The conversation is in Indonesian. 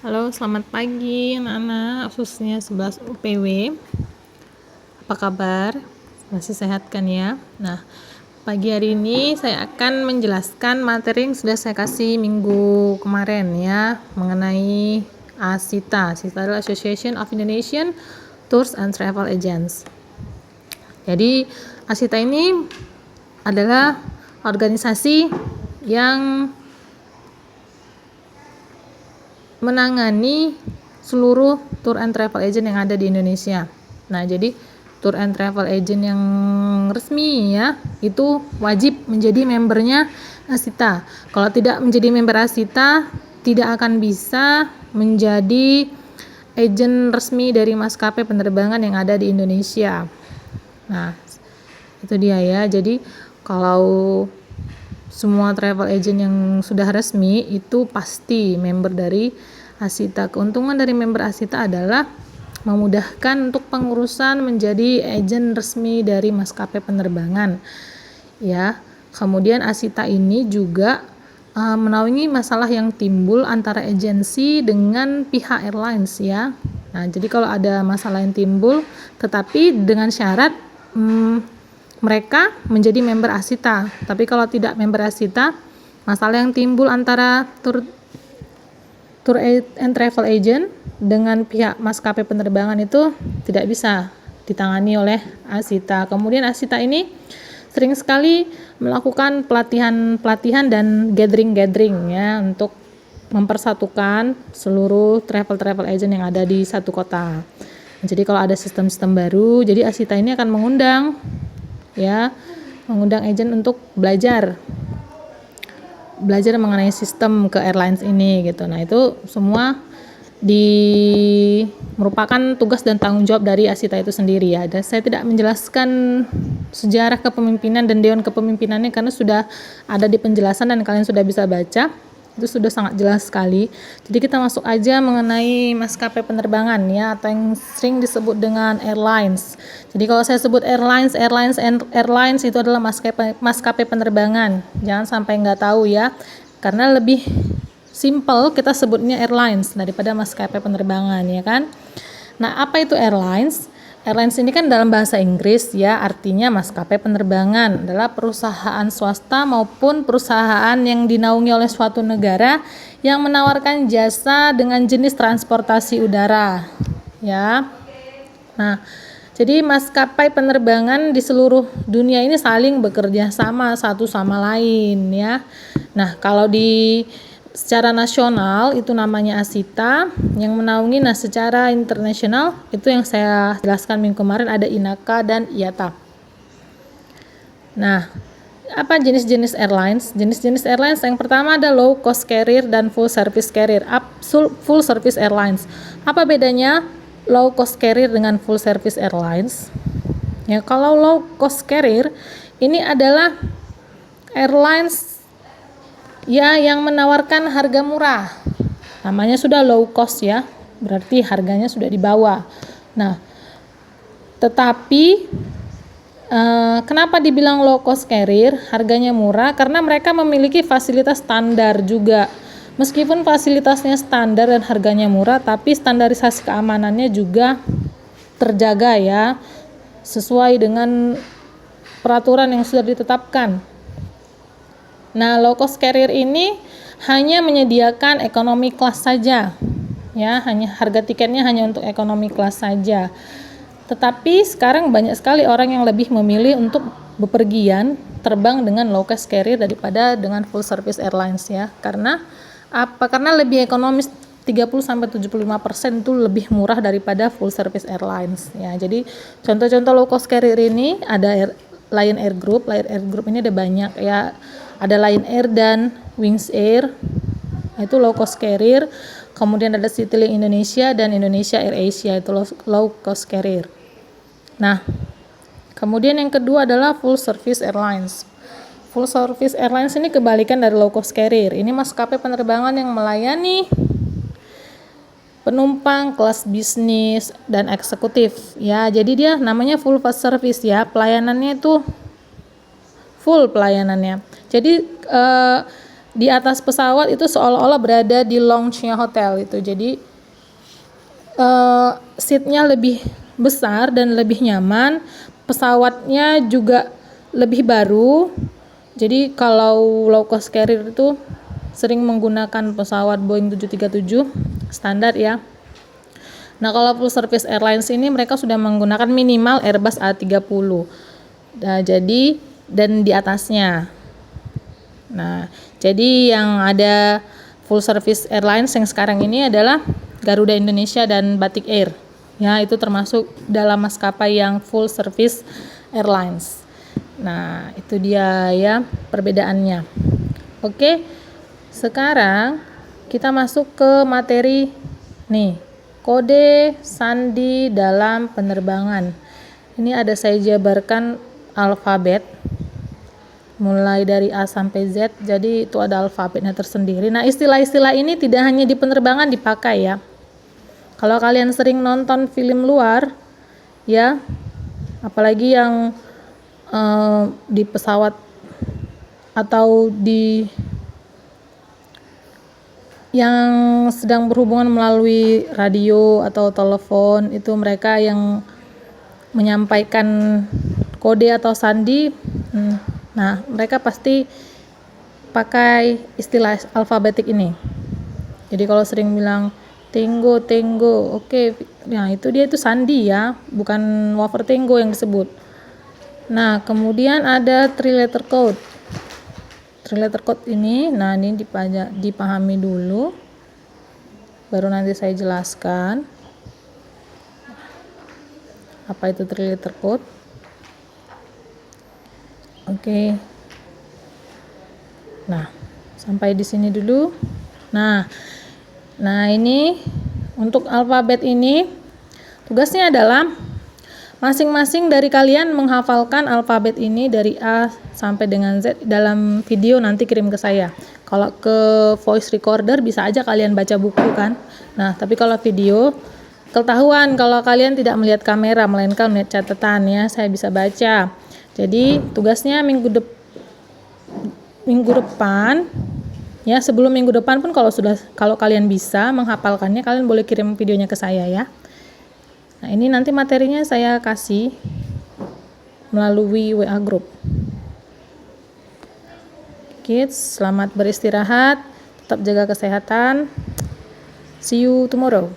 Halo, selamat pagi anak-anak, khususnya 11 UPW. Apa kabar? Masih sehat kan ya? Nah, pagi hari ini saya akan menjelaskan materi yang sudah saya kasih minggu kemarin ya, mengenai ASITA. ASITA adalah Association of Indonesian Tours and Travel Agents. Jadi, ASITA ini adalah organisasi yang menangani seluruh tour and travel agent yang ada di Indonesia. Nah, jadi tour and travel agent yang resmi ya, itu wajib menjadi membernya ASITA. Kalau tidak menjadi member ASITA, tidak akan bisa menjadi agent resmi dari maskapai penerbangan yang ada di Indonesia. Nah, itu dia ya. Jadi kalau semua travel agent yang sudah resmi itu pasti member dari ASITA. Keuntungan dari member ASITA adalah memudahkan untuk pengurusan menjadi agent resmi dari maskapai penerbangan. Ya, kemudian ASITA ini juga menaungi masalah yang timbul antara agensi dengan pihak airlines ya. Nah, jadi kalau ada masalah yang timbul, tetapi dengan syarat mereka menjadi member ASITA. Tapi kalau tidak member ASITA, masalah yang timbul antara tour and travel agent dengan pihak maskapai penerbangan itu tidak bisa ditangani oleh ASITA. Kemudian ASITA ini sering sekali melakukan pelatihan dan gathering ya untuk mempersatukan seluruh travel agent yang ada di satu kota. Jadi kalau ada sistem-sistem baru, jadi ASITA ini akan mengundang agent untuk belajar mengenai sistem ke airlines ini gitu. Nah, itu semua merupakan tugas dan tanggung jawab dari ASITA itu sendiri ya. Dan saya tidak menjelaskan sejarah kepemimpinan dan dewan kepemimpinannya karena sudah ada di penjelasan dan kalian sudah bisa baca. Itu sudah sangat jelas sekali. Jadi kita masuk aja mengenai maskapai penerbangan ya, atau yang sering disebut dengan airlines. Jadi kalau saya sebut airlines itu adalah maskapai penerbangan. Jangan sampai nggak tahu ya, karena lebih simple kita sebutnya airlines daripada maskapai penerbangan ya kan. Nah, apa itu airlines? Airlines ini kan dalam bahasa Inggris ya, artinya maskapai penerbangan adalah perusahaan swasta maupun perusahaan yang dinaungi oleh suatu negara yang menawarkan jasa dengan jenis transportasi udara ya. Nah, jadi maskapai penerbangan di seluruh dunia ini saling bekerja sama satu sama lain ya. Nah, kalau secara nasional itu namanya ASITA yang menaungi. Nah, secara internasional itu yang saya jelaskan minggu kemarin ada INACA dan IATA. Nah, apa jenis-jenis airlines? Jenis-jenis airlines yang pertama ada low cost carrier dan full service carrier. Full service airlines. Apa bedanya low cost carrier dengan full service airlines? Ya, kalau low cost carrier ini adalah airlines ya yang menawarkan harga murah. Namanya sudah low cost ya, berarti harganya sudah di bawah. Nah, tetapi kenapa dibilang low cost carrier, harganya murah? Karena mereka memiliki fasilitas standar juga. Meskipun fasilitasnya standar dan harganya murah, tapi standarisasi keamanannya juga terjaga ya, sesuai dengan peraturan yang sudah ditetapkan. Nah, low cost carrier ini hanya menyediakan economy class saja. Ya, harga tiketnya hanya untuk economy class saja. Tetapi sekarang banyak sekali orang yang lebih memilih untuk bepergian terbang dengan low cost carrier daripada dengan full service airlines ya. Karena apa? Karena lebih ekonomis, 30-75% itu lebih murah daripada full service airlines ya. Jadi contoh-contoh low cost carrier ini ada Lion Air Group. Lion Air Group ini ada banyak ya. Ada Lion Air dan Wings Air, itu low cost carrier. Kemudian ada Citylink Indonesia dan Indonesia Air Asia, itu low cost carrier. Nah, kemudian yang kedua adalah full service airlines. Full service airlines ini kebalikan dari low cost carrier. Ini maskapai penerbangan yang melayani penumpang kelas bisnis dan eksekutif ya. Jadi dia namanya full service ya, pelayanannya itu full pelayanannya. Jadi di atas pesawat itu seolah-olah berada di lounge-nya hotel itu. Jadi seatnya lebih besar dan lebih nyaman. Pesawatnya juga lebih baru. Jadi kalau low cost carrier itu sering menggunakan pesawat Boeing 737 standar ya. Nah, kalau full service airlines ini mereka sudah menggunakan minimal Airbus A330. Nah, jadi dan di atasnya. Nah, jadi yang ada full service airlines yang sekarang ini adalah Garuda Indonesia dan Batik Air. Ya, itu termasuk dalam maskapai yang full service airlines. Nah, itu dia ya perbedaannya. Oke. Sekarang kita masuk ke materi nih, kode sandi dalam penerbangan. Ini ada saya jabarkan alfabet mulai dari A sampai Z, jadi itu ada alfabetnya tersendiri. Nah, istilah-istilah ini tidak hanya di penerbangan dipakai ya. Kalau kalian sering nonton film luar ya, apalagi yang di pesawat atau di yang sedang berhubungan melalui radio atau telepon, itu mereka yang menyampaikan kode atau sandi. Nah, mereka pasti pakai istilah alfabetik ini. Jadi kalau sering bilang Tango, oke, nah itu dia itu sandi ya, bukan wafer Tango yang disebut. Nah, kemudian ada 3-letter code. 3-letter code ini, nah ini dipahami dulu, baru nanti saya jelaskan apa itu 3-letter code. Oke. Nah, sampai di sini dulu. Nah ini untuk alfabet ini tugasnya adalah masing-masing dari kalian menghafalkan alfabet ini dari A sampai dengan Z dalam video, nanti kirim ke saya. Kalau ke voice recorder bisa aja kalian baca buku kan. Nah, tapi kalau video ketahuan kalau kalian tidak melihat kamera melainkan melihat catatan ya, saya bisa baca. Jadi tugasnya minggu depan ya, sebelum minggu depan pun kalau kalian bisa menghafalkannya, kalian boleh kirim videonya ke saya ya. Nah, ini nanti materinya saya kasih melalui WA group. Kids, selamat beristirahat, tetap jaga kesehatan. See you tomorrow.